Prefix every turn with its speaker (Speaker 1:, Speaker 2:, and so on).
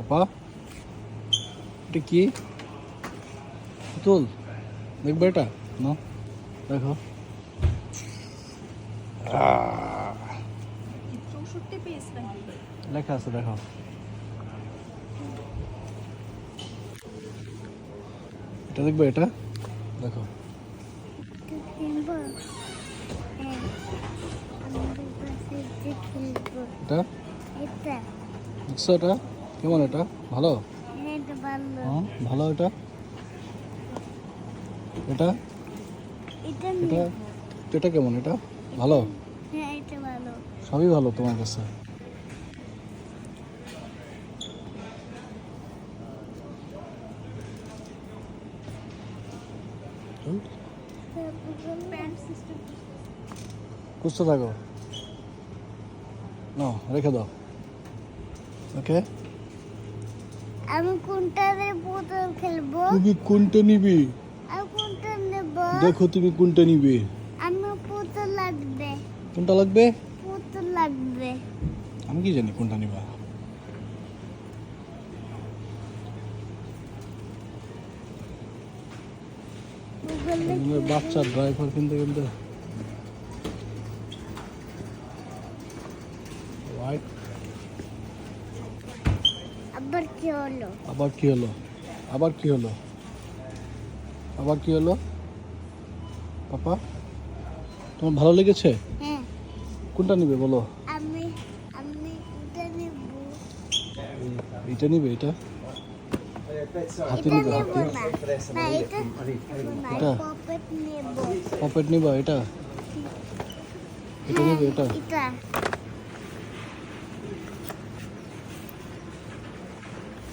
Speaker 1: পাপা এটা কি পুতুল দেখবে এটা না দেখো
Speaker 2: 64 পিস নাকি?
Speaker 1: লেখা আছে দেখো এটা দেখবে এটা দেখো এটা দেখছো এটা কেমন এটা ভালো হ্যাঁ ভালো এটা এটা এটা এটা কেমন এটা ভালো সবই ভালো তোমার কাছে
Speaker 2: প্যান্ট সিস্টেম
Speaker 1: খুঁজতে থাকো না রেখে দাও ওকে
Speaker 3: আমি কোনটা দিয়ে পুতুল খেলবো?
Speaker 1: তুমি কোনটা নিবি
Speaker 3: আমি কোনটা নেব?
Speaker 1: দেখো তুমি কোনটা নিবে
Speaker 3: আমি পুতুল লাগবে।
Speaker 1: কোনটা লাগবে
Speaker 3: পুতুল লাগবে।
Speaker 1: আমি কি জানি কোনটা নিবা
Speaker 3: গুগলে
Speaker 1: বাচ্চা ড্রাইভার কিনতে কিনতে রাইট
Speaker 3: আবার কি হলো?
Speaker 1: আবার কি হলো আবার কি হলো আবার কি হলো পাপা তোমার ভালো লেগেছে
Speaker 3: হ্যাঁ
Speaker 1: কোনটা নিবে বলো
Speaker 3: আমি আমি এটা নেব।
Speaker 1: এইটা নিবে এটা হাতে
Speaker 3: এটা
Speaker 1: নিবে
Speaker 3: নেব
Speaker 1: হাতে
Speaker 3: না। না এটা নেব না।
Speaker 1: এটা?
Speaker 3: পপেট নেব।
Speaker 1: পপেট নিবা এটা এটা নিবে এটা
Speaker 3: এটা